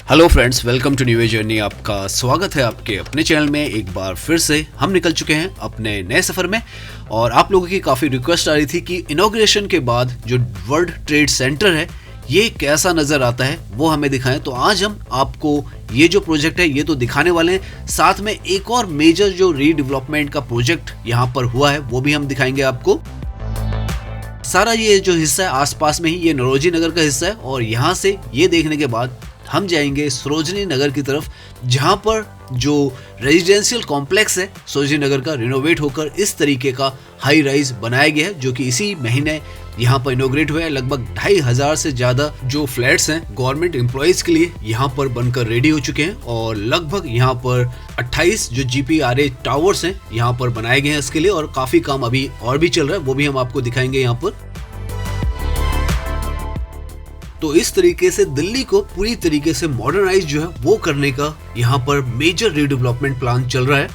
Hello friends, welcome to new a journey. आपका स्वागत है आपके अपने चैनल में। एक बार फिर से हम निकल चुके हैं अपने नए सफ़र में और आप लोगों की काफ़ी रिक्वेस्ट आ रही थी कि इनॉग्रेशन के बाद जो वर्ल्ड ट्रेड सेंटर है ये कैसा नज़र आता है वो हमें दिखाएं। तो आज हम आपको ये जो प्रोजेक्ट है ये तो दिखाने वाले हैं, साथ में एक और मेजर जो रीडेवलपमेंट का प्रोजेक्ट यहाँ पर हुआ है वो भी हम दिखाएंगे आपको। सारा ये जो हिस्सा है आसपास में ही ये नौरोजी नगर का हिस्सा है और यहाँ से ये देखने के बाद हम जाएंगे सरोजनी नगर की तरफ, जहाँ पर जो रेजिडेंशियल कॉम्प्लेक्स है सरोजनी नगर का रिनोवेट होकर इस तरीके का हाई राइज बनाया गया है, जो कि इसी महीने यहाँ पर इनोग्रेट हुआ है। लगभग 2500 से ज़्यादा जो फ्लैट्स हैं गवर्नमेंट एम्प्लॉयज़ के लिए यहाँ पर बनकर रेडी हो चुके हैं और लगभग यहाँ पर 28 जो GPRA टावर्स हैं यहाँ पर बनाए गए हैं इसके लिए, और काफ़ी काम अभी और भी चल रहा है, वो भी हम आपको दिखाएंगे यहाँ पर। तो इस तरीके से दिल्ली को पूरी तरीके से मॉडर्नाइज जो है वो करने का यहाँ पर मेजर रीडेवलपमेंट प्लान चल रहा है।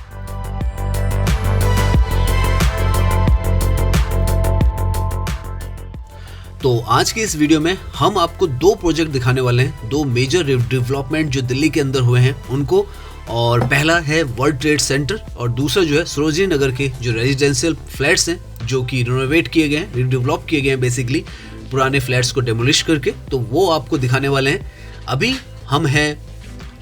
तो आज के इस वीडियो में हम आपको दो प्रोजेक्ट दिखाने वाले हैं, दो मेजर डेवलपमेंट जो दिल्ली के अंदर हुए हैं उनको। और पहला है वर्ल्ड ट्रेड सेंटर और दूसरा जो है सरोजनी नगर के जो रेजिडेंशियल फ्लैट्स हैं जो कि रिनोवेट किए गए हैं, रिडेवलप किए गए हैं बेसिकली पुराने फ्लैट्स को डेमोलिश करके, तो वो आपको दिखाने वाले हैं। अभी हम हैं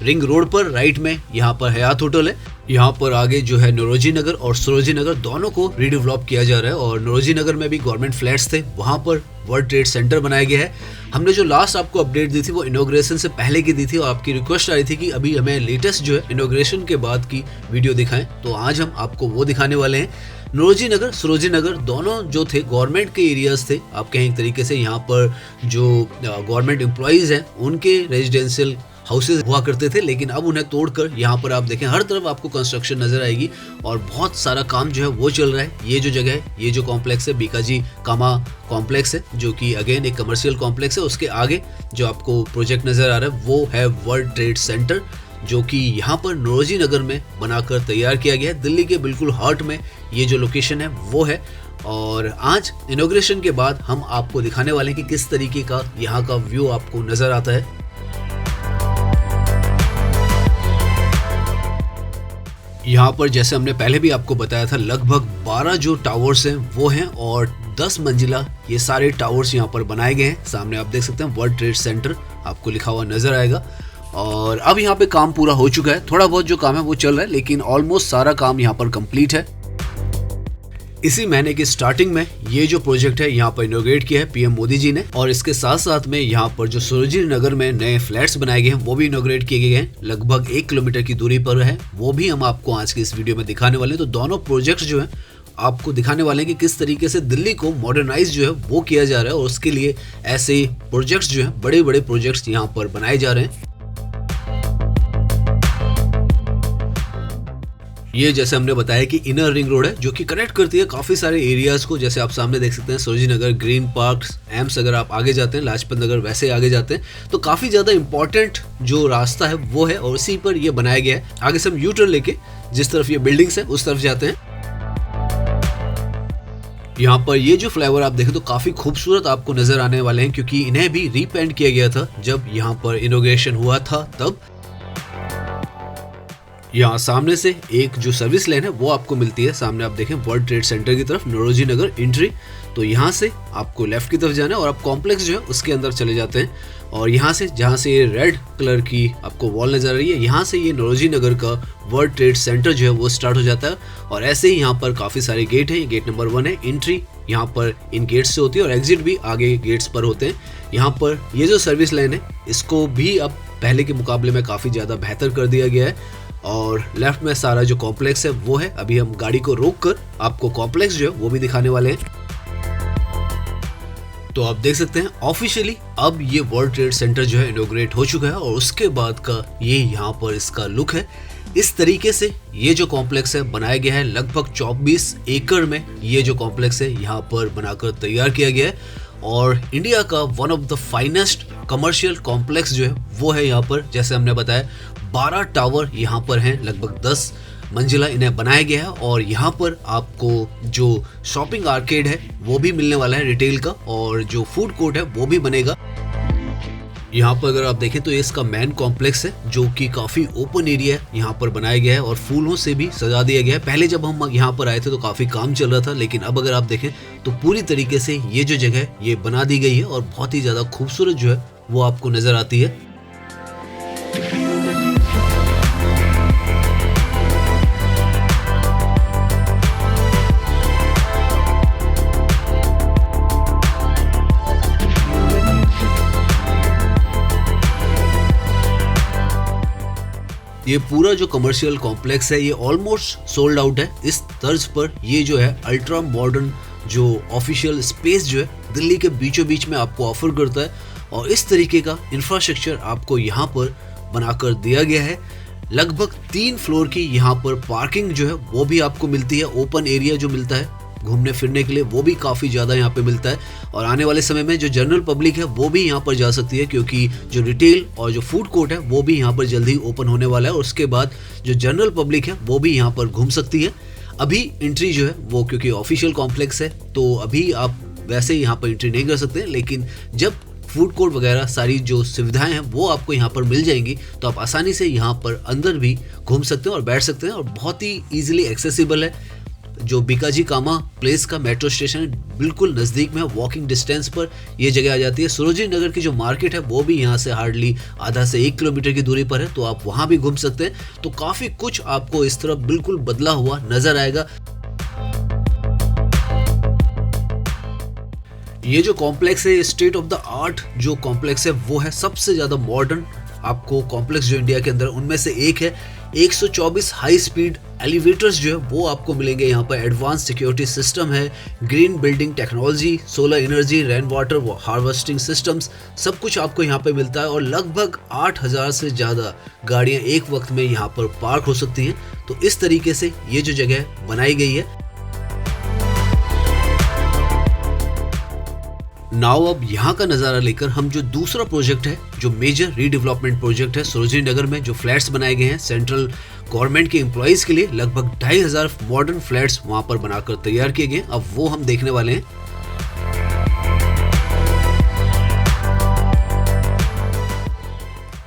रिंग रोड पर, राइट में यहाँ पर हयात होटल है, यहाँ पर आगे जो है नौरोजी नगर और सरोजनी नगर दोनों को रीडेवलप किया जा रहा है। और नौरोजी नगर में भी गवर्नमेंट फ्लैट्स थे, वहाँ पर वर्ल्ड ट्रेड सेंटर बनाया गया है। हमने जो लास्ट आपको अपडेट दी थी वो इनॉग्रेशन से पहले की दी थी और आपकी रिक्वेस्ट आ रही थी कि अभी हमें लेटेस्ट जो है इनॉग्रेशन के बाद की वीडियो दिखाएं, तो आज हम आपको वो दिखाने वाले हैं। नौरोजी नगर सरोजनी नगर दोनों जो थे गवर्नमेंट के एरियाज थे, आप कहें एक तरीके से। यहाँ पर जो गवर्नमेंट एम्प्लॉयज़ हैं उनके रेजिडेंशियल हाउसेज हुआ करते थे, लेकिन अब उन्हें तोड़कर यहाँ पर आप देखें हर तरफ आपको कंस्ट्रक्शन नजर आएगी और बहुत सारा काम जो है वो चल रहा है। ये जो जगह है, ये जो कॉम्प्लेक्स है बीकाजी कामा कॉम्प्लेक्स है, जो कि अगेन एक कमर्शियल कॉम्प्लेक्स है। उसके आगे जो आपको प्रोजेक्ट नजर आ रहा है वो है वर्ल्ड ट्रेड सेंटर, जो कि यहाँ पर नौरोजी नगर में बनाकर तैयार किया गया है। दिल्ली के बिल्कुल हार्ट में ये जो लोकेशन है वो है। और आज इनॉग्रेशन के बाद हम आपको दिखाने वाले हैं कि किस तरीके का यहाँ का व्यू आपको नजर आता है। यहाँ पर जैसे हमने पहले भी आपको बताया था, लगभग 12 जो टावर्स हैं वो हैं और 10 मंजिला ये सारे टावर्स यहाँ पर बनाए गए हैं। सामने आप देख सकते हैं वर्ल्ड ट्रेड सेंटर आपको लिखा हुआ नजर आएगा। और अब यहाँ पे काम पूरा हो चुका है, थोड़ा बहुत जो काम है वो चल रहा है, लेकिन ऑलमोस्ट सारा काम यहाँ पर कंप्लीट है। इसी महीने की स्टार्टिंग में ये जो प्रोजेक्ट है यहाँ पर इनॉग्रेट किया है पीएम मोदी जी ने, और इसके साथ साथ में यहाँ पर जो सरोजनी नगर में नए फ्लैट्स बनाए गए हैं वो भी इनॉग्रेट किए गए हैं, लगभग 1 किलोमीटर की दूरी पर है। वो भी हम आपको आज की इस वीडियो में दिखाने वाले हैं। तो दोनों प्रोजेक्ट्स जो है आपको दिखाने वाले हैं कि किस तरीके से दिल्ली को मॉडर्नाइज जो है वो किया जा रहा है, और उसके लिए ऐसे प्रोजेक्ट्स जो है बड़े बड़े प्रोजेक्ट्स यहाँ पर बनाए जा रहे हैं। ये जैसे हमने बताया कि इनर रिंग रोड है जो कि कनेक्ट करती है काफ़ी सारे एरियाज़ को। जैसे आप सामने देख सकते हैं Sarojini Nagar, green park, AIIMS, अगर आप आगे जाते हैं लाजपत नगर वैसे आगे जाते हैं तो काफ़ी ज़्यादा इंपॉर्टेंट जो रास्ता है वो है और उसी पर ये बनाया गया है। आगे से हम यू टर्न लेके जिस तरफ ये बिल्डिंग्स है उस तरफ जाते हैं। यहाँ पर ये जो फ्लाईओवर आप देखें तो काफ़ी खूबसूरत आपको नज़र आने वाले हैं, क्योंकि इन्हें भी रीपेंट किया गया था जब यहाँ पर इनॉग्रेशन हुआ था तब। यहाँ सामने से एक जो सर्विस लाइन है वो आपको मिलती है, सामने आप देखें वर्ल्ड ट्रेड सेंटर की तरफ नौरोजी नगर एंट्री। तो यहाँ से आपको लेफ्ट की तरफ जाना है और आप कॉम्प्लेक्स जो है उसके अंदर चले जाते हैं। और यहाँ से जहाँ से ये रेड कलर की आपको वॉल नजर आ रही है, यहाँ से ये नौरोजी नगर का वर्ल्ड ट्रेड सेंटर जो है वो स्टार्ट हो जाता है। और ऐसे ही यहाँ पर काफ़ी सारे गेट हैं। गेट नंबर 1 है एंट्री, यहाँ पर इन गेट्स से होती है और एग्जिट भी आगे गेट्स पर होते हैं। यहाँ पर ये जो सर्विस लाइन है इसको भी अब पहले के मुकाबले में काफ़ी ज़्यादा बेहतर कर दिया गया है। और लेफ्ट में सारा जो कॉम्प्लेक्स है वो है। अभी हम गाड़ी को रोक कर आपको कॉम्प्लेक्स जो है वो भी दिखाने वाले हैं। तो आप देख सकते हैं ऑफिशियली अब ये वर्ल्ड ट्रेड सेंटर जो है इनॉग्रेट हो चुका है और उसके बाद का ये यहाँ पर इसका लुक है। इस तरीके से ये जो कॉम्प्लेक्स है बनाया गया है, लगभग 24 एकड़ में ये जो कॉम्प्लेक्स है यहाँ पर बनाकर तैयार किया गया है। और इंडिया का one of the finest commercial complex जो है वो है यहाँ पर। जैसे हमने बताया 12 टावर यहाँ पर हैं, लगभग 10 मंजिला इन्हें बनाया गया है। और यहाँ पर आपको जो शॉपिंग आर्केड है वो भी मिलने वाला है रिटेल का, और जो फूड कोर्ट है वो भी बनेगा। यहाँ पर अगर आप देखें तो इसका मेन कॉम्प्लेक्स है जो कि काफ़ी ओपन एरिया है, यहाँ पर बनाया गया है और फूलों से भी सजा दिया गया है। पहले जब हम यहाँ पर आए थे तो काफ़ी काम चल रहा था, लेकिन अब अगर आप देखें तो पूरी तरीके से ये जो जगह है ये बना दी गई है और बहुत ही ज़्यादा खूबसूरत जो है वो आपको नज़र आती है। ये पूरा जो कमर्शियल कॉम्प्लेक्स है ये ऑलमोस्ट सोल्ड आउट है। इस तर्ज पर ये जो है अल्ट्रा मॉडर्न जो ऑफिशियल स्पेस जो है दिल्ली के बीचों बीच में आपको ऑफर करता है और इस तरीके का इंफ्रास्ट्रक्चर आपको यहाँ पर बनाकर दिया गया है। लगभग 3 फ्लोर की यहाँ पर पार्किंग जो है वो भी आपको मिलती है। ओपन एरिया जो मिलता है घूमने फिरने के लिए वो भी काफ़ी ज़्यादा यहाँ पे मिलता है और आने वाले समय में जो जनरल पब्लिक है वो भी यहाँ पर जा सकती है, क्योंकि जो रिटेल और जो फूड कोर्ट है वो भी यहाँ पर जल्दी ओपन होने वाला है और उसके बाद जो जनरल पब्लिक है वो भी यहाँ पर घूम सकती है। अभी एंट्री जो है वो क्योंकि ऑफिशियल कॉम्प्लेक्स है तो अभी आप वैसे यहाँ पर एंट्री नहीं कर सकते, लेकिन जब फूड कोर्ट वगैरह सारी जो सुविधाएं हैं वो आपको यहाँ पर मिल जाएंगी तो आप आसानी से यहाँ पर अंदर भी घूम सकते हैं और बैठ सकते हैं और बहुत ही ईजिली एक्सेसिबल है। जो बीकाजी कामा प्लेस का मेट्रो स्टेशन बिल्कुल नज़दीक में है, वॉकिंग डिस्टेंस पर ये जगह आ जाती है। सरोजिनी नगर की जो मार्केट है वो भी यहाँ से हार्डली आधा से 1 किलोमीटर की दूरी पर है, तो आप वहाँ भी घूम सकते हैं। तो काफ़ी कुछ आपको इस तरफ बिल्कुल बदला हुआ नज़र आएगा। ये जो कॉम्प्लेक्स है स्टेट ऑफ द आर्ट जो कॉम्प्लेक्स है वो है सबसे ज़्यादा मॉडर्न आपको कॉम्प्लेक्स जो इंडिया के अंदर उनमें से एक है। 124 हाई स्पीड एलिवेटर्स जो है वो आपको मिलेंगे यहाँ पर। एडवांस सिक्योरिटी सिस्टम है, green building technology, solar energy, rain water harvesting systems, सब कुछ आपको यहाँ पे मिलता है और लगभग 8000 से ज़्यादा गाड़ियाँ एक वक्त में यहाँ पर पार्क हो सकती हैं। तो इस तरीके से ये जो जगह बनाई गई है। नाउ अब यहाँ का नज़ारा लेकर हम जो दूसरा प्रोजेक्ट है जो मेजर रीडेवलपमेंट प्रोजेक्ट है सरोजिनी नगर में, जो फ्लैट्स बनाए गए हैं सेंट्रल गवर्नमेंट के एम्प्लॉइज़ के लिए, लगभग 2500 मॉडर्न फ्लैट्स वहाँ पर बनाकर तैयार किए गए। अब वो हम देखने वाले हैं।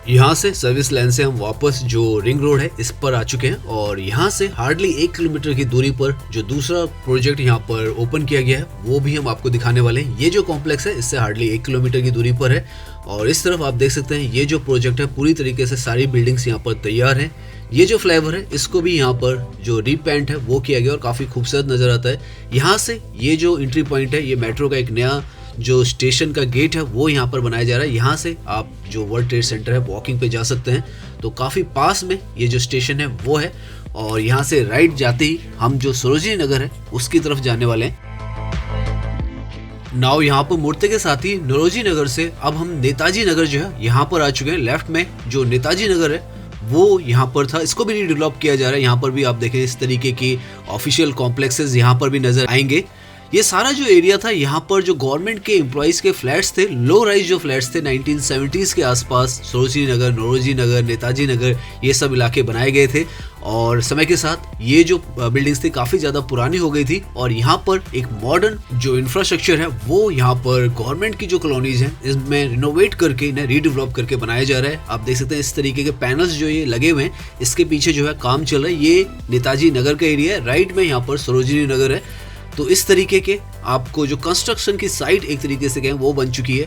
यहाँ से सर्विस लाइन से हम वापस जो रिंग रोड है इस पर आ चुके हैं और यहाँ से हार्डली 1 किलोमीटर की दूरी पर जो दूसरा प्रोजेक्ट यहाँ पर ओपन किया गया है वो भी हम आपको दिखाने वाले हैं। ये जो कॉम्प्लेक्स है इससे हार्डली 1 किलोमीटर की दूरी पर है और इस तरफ आप देख सकते हैं ये जो प्रोजेक्ट है पूरी तरीके से सारी बिल्डिंग्स यहाँ पर तैयार हैं। ये जो फ्लाईओवर है इसको भी यहाँ पर जो रीपेंट है वो किया गया और काफ़ी खूबसूरत नज़र आता है। यहाँ से ये जो एंट्री पॉइंट है ये मेट्रो का एक नया जो स्टेशन का गेट है वो यहाँ पर बनाया जा रहा है। यहाँ से आप जो वर्ल्ड ट्रेड सेंटर है वॉकिंग पे जा सकते हैं, तो काफ़ी पास में ये जो स्टेशन है वो है और यहाँ से राइट जाते ही हम जो सरोजिनी नगर है उसकी तरफ जाने वाले हैं। नाउ यहाँ पर मुड़ते के साथ ही नरोजी नगर से अब हम नेताजी नगर जो है यहाँ पर आ चुके हैं। लेफ्ट में जो नेताजी नगर है वो यहाँ पर था, इसको भी रीडेवलप किया जा रहा है। यहाँ पर भी आप देखें इस तरीके की ऑफिशियल कॉम्प्लेक्सेस यहाँ पर भी नजर आएंगे। ये सारा जो एरिया था यहाँ पर जो गवर्नमेंट के एम्प्लॉइज के फ्लैट्स थे, लो राइज जो फ्लैट्स थे 1970s के आसपास, सरोजिनी नगर, नरोजी नगर, नेताजी नगर, ये सब इलाके बनाए गए थे और समय के साथ ये जो बिल्डिंग्स थी काफ़ी ज़्यादा पुरानी हो गई थी और यहाँ पर एक मॉडर्न जो इंफ्रास्ट्रक्चर है वो यहाँ पर गवर्नमेंट की जो कॉलोनीज हैं इसमें रिनोवेट करके इन्हें रीडेवलप करके बनाया जा रहा है। आप देख सकते हैं इस तरीके के पैनल्स जो ये लगे हुए हैं, इसके पीछे जो है काम चल रहा है। ये नेताजी नगर का एरिया है, राइट में यहाँ पर सरोजिनी नगर है। तो इस तरीके के आपको जो कंस्ट्रक्शन की साइट एक तरीके से कहें वो बन चुकी है।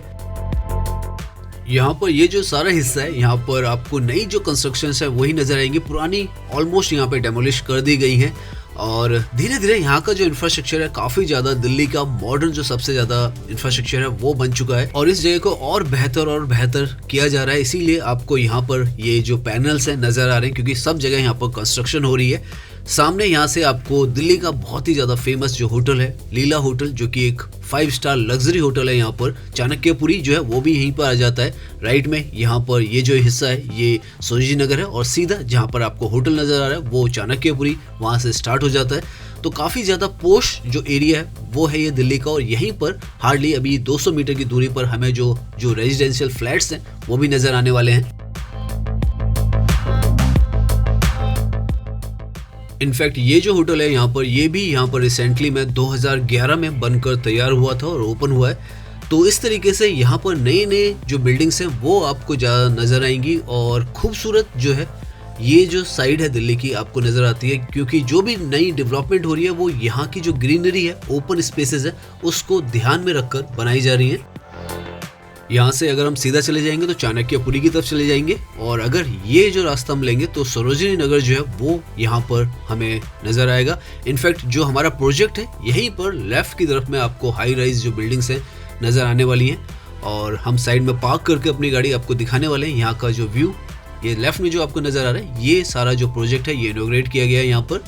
यहाँ पर ये जो सारा हिस्सा है यहाँ पर आपको नई जो कंस्ट्रक्शन है वही नजर आएंगी, पुरानी ऑलमोस्ट यहाँ पे डेमोलिश कर दी गई है और धीरे धीरे यहाँ का जो इंफ्रास्ट्रक्चर है काफी ज्यादा दिल्ली का मॉडर्न जो सबसे ज्यादा इंफ्रास्ट्रक्चर है वो बन चुका है और इस जगह को और बेहतर किया जा रहा है। इसीलिए आपको यहाँ पर ये जो पैनल्स है नजर आ रहे हैं क्योंकि सब जगह यहाँ पर कंस्ट्रक्शन हो रही है। सामने यहाँ से आपको दिल्ली का बहुत ही ज़्यादा फेमस जो होटल है लीला होटल, जो कि एक 5 स्टार लग्जरी होटल है यहाँ पर, चाणक्यपुरी जो है वो भी यहीं पर आ जाता है। राइट में यहाँ पर ये जो हिस्सा है ये सरोजिनी नगर है और सीधा जहाँ पर आपको होटल नज़र आ रहा है वो चाणक्यपुरी, वहाँ से स्टार्ट हो जाता है। तो काफ़ी ज़्यादा पोश जो एरिया है वो है ये दिल्ली का और यहीं पर हार्डली अभी 200 मीटर की दूरी पर हमें जो रेजिडेंशियल फ्लैट्स हैं वो भी नज़र आने वाले हैं। इनफैक्ट ये जो होटल है यहाँ पर ये भी यहाँ पर रिसेंटली में 2011 में बनकर तैयार हुआ था और ओपन हुआ है। तो इस तरीके से यहाँ पर नए नए जो बिल्डिंग्स हैं वो आपको ज़्यादा नज़र आएंगी और खूबसूरत जो है ये जो साइड है दिल्ली की आपको नज़र आती है, क्योंकि जो भी नई डेवलपमेंट हो रही है वो यहाँ की जो ग्रीनरी है, ओपन स्पेसेस है, उसको ध्यान में रखकर बनाई जा रही है। यहाँ से अगर हम सीधा चले जाएंगे तो चाणक्यपुरी की तरफ चले जाएंगे और अगर ये जो रास्ता हम लेंगे तो सरोजिनी नगर जो है वो यहाँ पर हमें नज़र आएगा। इनफैक्ट जो हमारा प्रोजेक्ट है यहीं पर लेफ्ट की तरफ में आपको हाई राइज जो बिल्डिंग्स हैं नज़र आने वाली हैं और हम साइड में पार्क करके अपनी गाड़ी आपको दिखाने वाले हैं। यहाँ का जो व्यू ये लेफ्ट में जो आपको नज़र आ रहा है, ये सारा जो प्रोजेक्ट है ये इनॉग्रेट किया गया है यहाँ पर।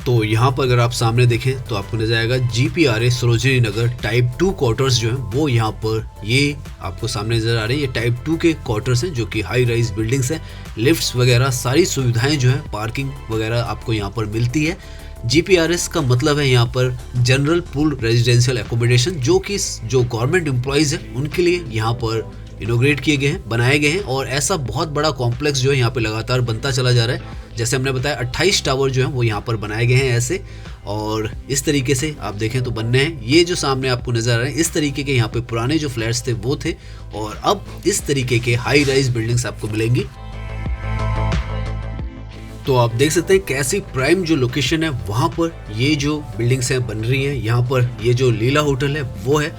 तो यहाँ पर अगर आप सामने देखें तो आपको नजर आएगा GPRA सरोजिनी नगर टाइप 2 क्वार्टर्स जो है वो यहाँ पर ये आपको सामने नजर आ रही है। ये टाइप 2 के क्वार्टर्स हैं जो कि हाई राइज बिल्डिंग्स हैं, लिफ्ट्स वगैरह सारी सुविधाएं जो है, पार्किंग वगैरह आपको यहाँ पर मिलती है। GPRS का मतलब है यहाँ पर जनरल पूल रेजिडेंशियल एकोमोडेशन, जो कि जो गवर्नमेंट एम्प्लॉयज है उनके लिए यहाँ पर इनोग्रेट किए गए हैं, बनाए गए हैं और ऐसा बहुत बड़ा कॉम्प्लेक्स जो है यहाँ पे लगातार बनता चला जा रहा है। जैसे हमने बताया 28 टावर जो है वो यहाँ पर बनाए गए हैं ऐसे, और इस तरीके से आप देखें तो बनने हैं। ये जो सामने आपको नजर आ रहे हैं इस तरीके के यहाँ पे पुराने जो फ्लैट्स थे वो थे और अब इस तरीके के हाई राइज बिल्डिंग्स आपको मिलेंगी। तो आप देख सकते हैं कैसी प्राइम जो लोकेशन है वहां पर ये जो बिल्डिंग्स हैं बन रही हैं। यहाँ पर ये जो लीला होटल है वो है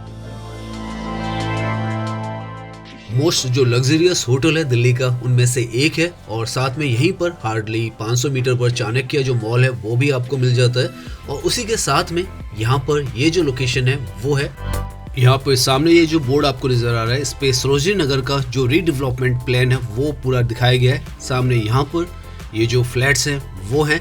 मोस्ट जो लग्जरियस होटल है दिल्ली का उनमें से एक है और साथ में यहीं पर हार्डली 500 मीटर पर चाणक्य जो मॉल है वो भी आपको मिल जाता है और उसी के साथ में यहाँ पर ये जो लोकेशन है वो है। यहाँ पर सामने ये जो बोर्ड आपको नजर आ रहा है इस पे सरोजिनी नगर का जो रीडेवलपमेंट प्लान है वो पूरा दिखाया गया है। सामने यहाँ पर ये जो फ्लैट्स हैं वो हैं,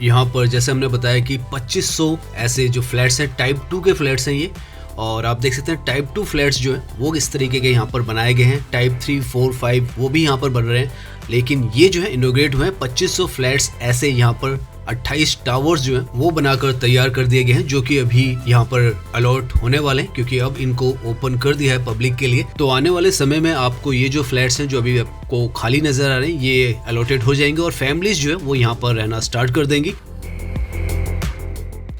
यहाँ पर जैसे हमने बताया कि 2500 ऐसे जो फ्लैट्स हैं टाइप 2 के फ्लैट्स हैं ये, और आप देख सकते हैं टाइप 2 फ्लैट्स जो है वो इस तरीके के यहाँ पर बनाए गए हैं। टाइप 3, 4, 5 वो भी यहाँ पर बन रहे हैं, लेकिन ये जो है इनोग्रेट हुए हैं 2500 फ्लैट्स ऐसे यहाँ पर 28 टावर्स जो हैं वो बनाकर तैयार कर दिए गए हैं, जो कि अभी यहाँ पर अलॉट होने वाले हैं क्योंकि अब इनको ओपन कर दिया है पब्लिक के लिए। तो आने वाले समय में आपको ये जो फ्लैट्स हैं जो अभी आपको खाली नजर आ रहे हैं ये अलॉटेड हो जाएंगे और फैमिलीज जो है वो यहाँ पर रहना स्टार्ट कर देंगी।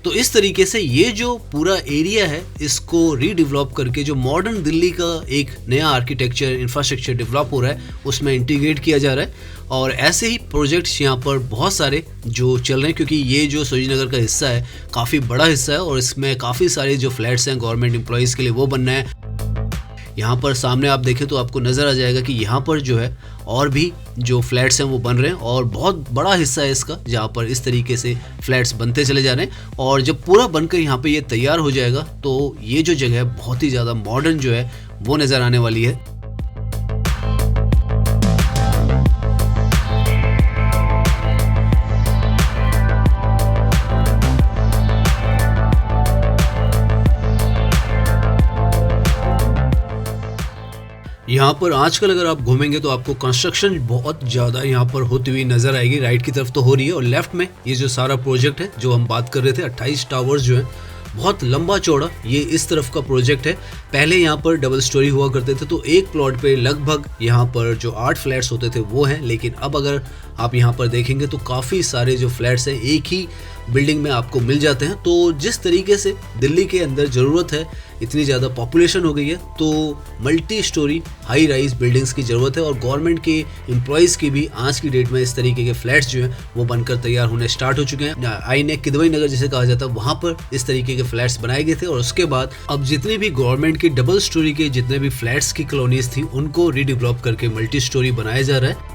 तो इस तरीके से ये जो पूरा एरिया है इसको रीडेवलप करके जो मॉडर्न दिल्ली का एक नया आर्किटेक्चर इंफ्रास्ट्रक्चर डेवलप हो रहा है उसमें इंटीग्रेट किया जा रहा है और ऐसे ही प्रोजेक्ट्स यहाँ पर बहुत सारे जो चल रहे हैं, क्योंकि ये जो सरोजिनी नगर का हिस्सा है काफ़ी बड़ा हिस्सा है और इसमें काफ़ी सारे जो फ्लैट्स हैं गवर्नमेंट एम्प्लॉयज़ के लिए वो बनना है। यहाँ पर सामने आप देखें तो आपको नज़र आ जाएगा कि यहाँ पर जो है और भी जो फ्लैट्स हैं वो बन रहे हैं और बहुत बड़ा हिस्सा है इसका जहाँ पर इस तरीके से फ्लैट्स बनते चले जा रहे हैं और जब पूरा बनकर यहाँ पे ये तैयार हो जाएगा तो ये जो जगह है बहुत ही ज़्यादा मॉडर्न जो है वो नज़र आने वाली है। यहाँ पर आजकल अगर आप घूमेंगे तो आपको कंस्ट्रक्शन बहुत ज़्यादा यहाँ पर होती हुई नज़र आएगी। राइट की तरफ तो हो रही है और लेफ्ट में ये जो सारा प्रोजेक्ट है जो हम बात कर रहे थे 28 टावर्स जो है बहुत लंबा चौड़ा ये इस तरफ का प्रोजेक्ट है। पहले यहाँ पर डबल स्टोरी हुआ करते थे तो एक प्लॉट पे लगभग यहाँ पर जो 8 फ्लैट्स होते थे वो हैं, लेकिन अब अगर आप यहाँ पर देखेंगे तो काफ़ी सारे जो फ्लैट्स हैं एक ही बिल्डिंग में आपको मिल जाते हैं। तो जिस तरीके से दिल्ली के अंदर ज़रूरत है, इतनी ज़्यादा पॉपुलेशन हो गई है तो multi storey high rise buildings की ज़रूरत है और गवर्नमेंट के एम्प्लॉयज़ की भी आज की डेट में इस तरीके के फ्लैट्स जो हैं वो बनकर तैयार होने स्टार्ट हो चुके हैं। INEC किदवई नगर जिसे कहा जाता है वहाँ पर इस तरीके के फ्लैट्स बनाए गए थे और उसके बाद अब जितनी भी गवर्नमेंट की डबल स्टोरी के जितने भी फ्लैट्स की कॉलोनीज थी उनको रीडेवलप करके मल्टी स्टोरी बनाया जा रहा है।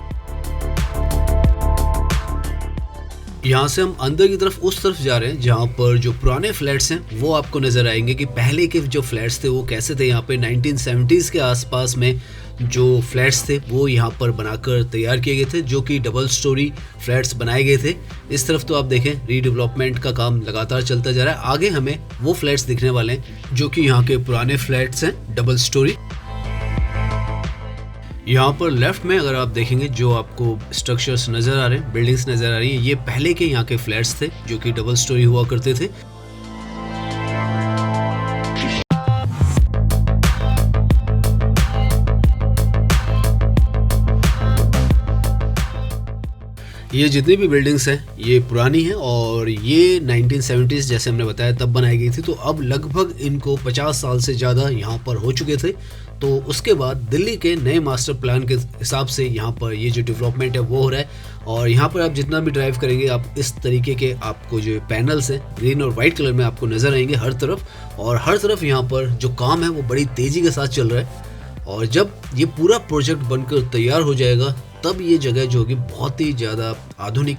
यहाँ से हम अंदर की तरफ उस तरफ जा रहे हैं जहाँ पर जो पुराने फ्लैट्स हैं वो आपको नज़र आएंगे कि पहले के जो फ्लैट्स थे वो कैसे थे। यहाँ पे 1970s के आसपास में जो फ्लैट्स थे वो यहाँ पर बनाकर तैयार किए गए थे जो कि डबल स्टोरी फ्लैट्स बनाए गए थे। इस तरफ तो आप देखें रीडेवलपमेंट का काम लगातार चलता जा रहा है। आगे हमें वो फ्लैट्स दिखने वाले हैं जो कि यहाँ के पुराने फ्लैट्स हैं डबल स्टोरी। यहाँ पर लेफ्ट में अगर आप देखेंगे जो आपको स्ट्रक्चर्स नज़र आ रहे हैं, बिल्डिंग्स नज़र आ रही हैं, ये पहले के यहाँ के फ्लैट्स थे जो कि डबल स्टोरी हुआ करते थे। ये जितनी भी बिल्डिंग्स हैं ये पुरानी हैं और ये 1970s जैसे हमने बताया तब बनाई गई थी। तो अब लगभग इनको 50 साल से ज़्यादा यहाँ पर हो चुके थे। तो उसके बाद दिल्ली के नए मास्टर प्लान के हिसाब से यहाँ पर ये जो डेवलपमेंट है वो हो रहा है। और यहाँ पर आप जितना भी ड्राइव करेंगे आप इस तरीके के आपको जो पैनल्स हैं ग्रीन और वाइट कलर में आपको नज़र आएंगे हर तरफ। और हर तरफ यहाँ पर जो काम है वो बड़ी तेज़ी के साथ चल रहा है। और जब ये पूरा प्रोजेक्ट बनकर तैयार हो जाएगा तब ये जगह जो होगी बहुत ही ज़्यादा आधुनिक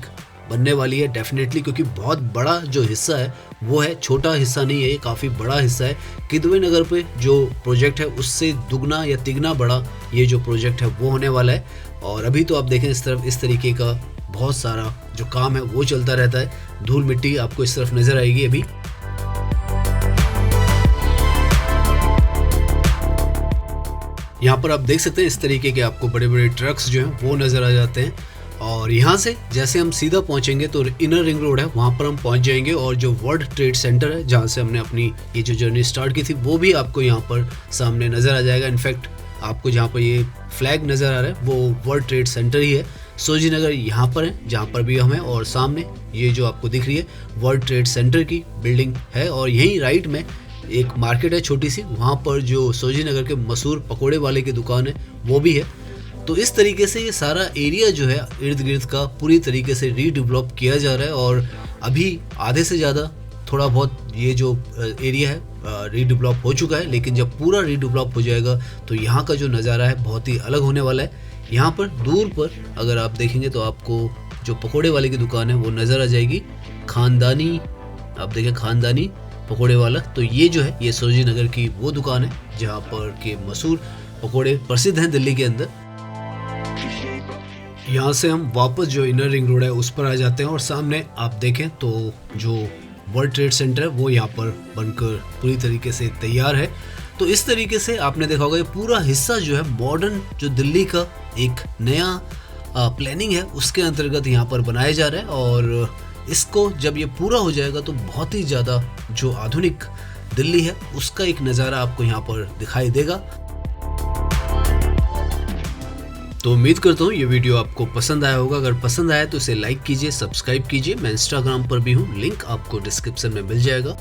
बनने वाली है डेफिनेटली, क्योंकि बहुत बड़ा जो हिस्सा है वो है, छोटा हिस्सा नहीं है, ये काफ़ी बड़ा हिस्सा है। किदवई नगर पे जो प्रोजेक्ट है उससे दुगना या तिगना बड़ा ये जो प्रोजेक्ट है वो होने वाला है। और अभी तो आप देखें इस तरफ इस तरीके का बहुत सारा जो काम है वो चलता रहता है। धूल मिट्टी आपको इस तरफ नज़र आएगी अभी। यहाँ पर आप देख सकते हैं इस तरीके के आपको बड़े बड़े ट्रक्स जो हैं वो नज़र आ जाते हैं। और यहाँ से जैसे हम सीधा पहुँचेंगे तो इनर रिंग रोड है वहाँ पर हम पहुँच जाएंगे। और जो वर्ल्ड ट्रेड सेंटर है जहाँ से हमने अपनी ये जो जर्नी स्टार्ट की थी वो भी आपको यहाँ पर सामने नज़र आ जाएगा। इनफैक्ट आपको जहाँ पर ये फ्लैग नज़र आ रहा है वो वर्ल्ड ट्रेड सेंटर ही है। सरोजिनी नगर यहाँ पर है जहाँ पर भी हम हैं। और सामने ये जो आपको दिख रही है वर्ल्ड ट्रेड सेंटर की बिल्डिंग है। और यहीं राइट में एक मार्केट है छोटी सी, वहाँ पर जो सरोजिनी नगर के मशहूर पकोड़े वाले की दुकान है वो भी है। तो इस तरीके से ये सारा एरिया जो है इर्द गिर्द का पूरी तरीके से रीडेवलप किया जा रहा है। और अभी आधे से ज़्यादा थोड़ा बहुत ये जो एरिया है रीडेवलप हो चुका है, लेकिन जब पूरा रीडेवलप हो जाएगा तो यहाँ का जो नज़ारा है बहुत ही अलग होने वाला है। यहाँ पर दूर पर अगर आप देखेंगे तो आपको जो पकोड़े वाले की दुकान है वो नज़र आ जाएगी, खानदानी, आप देखें खानदानी पकोड़े वाला। तो ये जो है ये सरोजिनी नगर की वो दुकान है जहाँ पर के मशहूर पकोड़े प्रसिद्ध हैं दिल्ली के अंदर। यहाँ से हम वापस जो इनर रिंग रोड है उस पर आ जाते हैं और सामने आप देखें तो जो वर्ल्ड ट्रेड सेंटर है वो यहाँ पर बनकर पूरी तरीके से तैयार है। तो इस तरीके से आपने देखा होगा ये पूरा हिस्सा जो है मॉडर्न जो दिल्ली का एक नया प्लानिंग है उसके अंतर्गत यहाँ पर बनाया जा रहा है। और इसको जब ये पूरा हो जाएगा तो बहुत ही ज़्यादा जो आधुनिक दिल्ली है उसका एक नज़ारा आपको यहाँ पर दिखाई देगा। तो उम्मीद करता हूँ ये वीडियो आपको पसंद आया होगा। अगर पसंद आया तो इसे लाइक कीजिए, सब्सक्राइब कीजिए। मैं इंस्टाग्राम पर भी हूँ, लिंक आपको डिस्क्रिप्शन में मिल जाएगा।